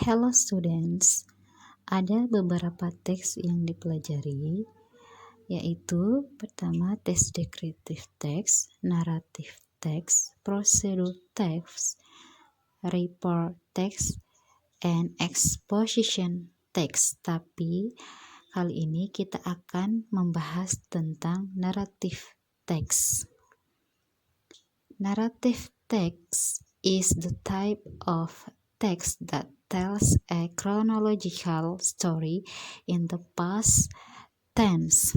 Hello students, ada beberapa teks yang dipelajari, yaitu pertama teks deskriptif teks, naratif teks, prosedur teks, report teks, and exposition teks. Tapi kali ini kita akan membahas tentang naratif teks. Narrative text is the type of text that tells a chronological story in the past tense.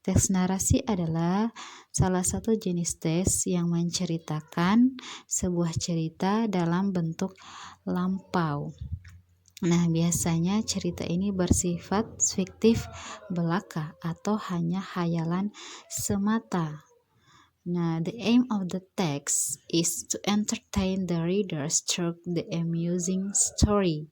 Teks narasi adalah salah satu jenis teks yang menceritakan sebuah cerita dalam bentuk lampau. Nah, biasanya cerita ini bersifat fiktif belaka atau hanya khayalan semata. Nah, the aim of the text is to entertain the readers through the amusing story.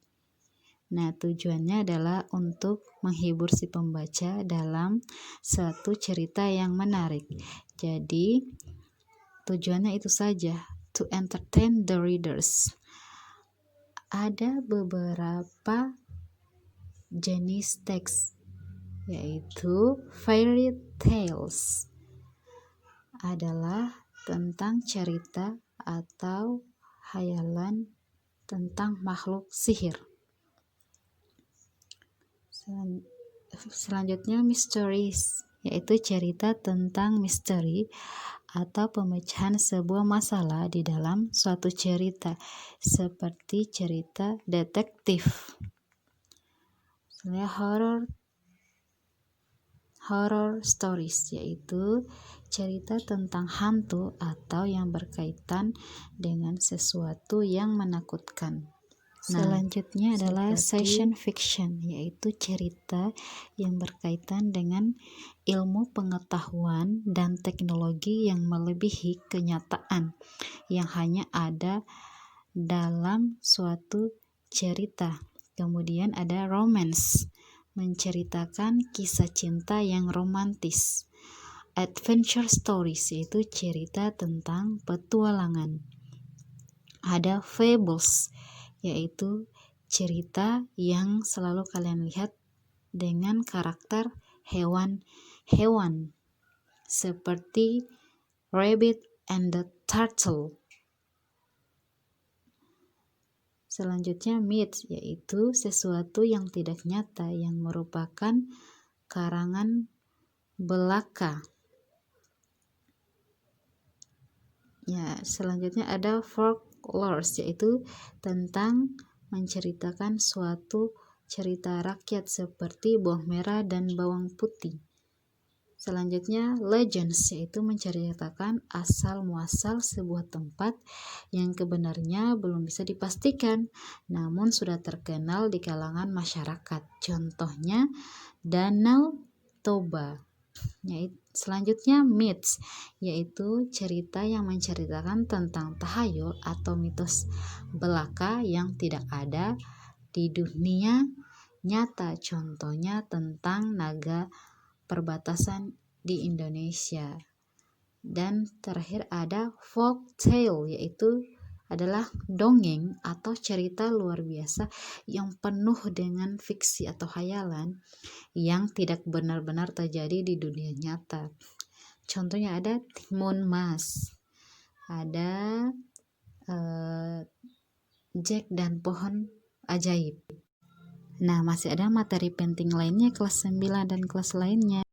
Nah, tujuannya adalah untuk menghibur si pembaca dalam suatu cerita yang menarik. Jadi, tujuannya itu saja, to entertain the readers. Ada beberapa jenis teks, yaitu fairy tales adalah tentang cerita atau khayalan tentang makhluk sihir. Selanjutnya mysteries, yaitu cerita tentang misteri atau pemecahan sebuah masalah di dalam suatu cerita, seperti cerita detektif. Selanjutnya horror stories, yaitu cerita tentang hantu atau yang berkaitan dengan sesuatu yang menakutkan. Selanjutnya adalah science fiction, yaitu cerita yang berkaitan dengan ilmu pengetahuan dan teknologi yang melebihi kenyataan yang hanya ada dalam suatu cerita. Kemudian ada romance, menceritakan kisah cinta yang romantis. Adventure stories, yaitu cerita tentang petualangan. Ada fables, yaitu cerita yang selalu kalian lihat dengan karakter hewan-hewan seperti Rabbit and the Turtle. Selanjutnya myth, yaitu sesuatu yang tidak nyata yang merupakan karangan belaka. Ya, selanjutnya ada folklore, yaitu tentang menceritakan suatu cerita rakyat seperti bawang merah dan bawang putih. Selanjutnya legends, yaitu menceritakan asal-muasal sebuah tempat yang kebenarnya belum bisa dipastikan, namun sudah terkenal di kalangan masyarakat. Contohnya Danau Toba. Selanjutnya myths, yaitu cerita yang menceritakan tentang tahayul atau mitos belaka yang tidak ada di dunia nyata. Contohnya tentang naga perbatasan di Indonesia. Dan terakhir ada folk tale, yaitu adalah dongeng atau cerita luar biasa yang penuh dengan fiksi atau khayalan yang tidak benar-benar terjadi di dunia nyata. Contohnya ada Timun Mas, ada Jack dan Pohon Ajaib. Nah, masih ada materi penting lainnya kelas 9 dan kelas lainnya.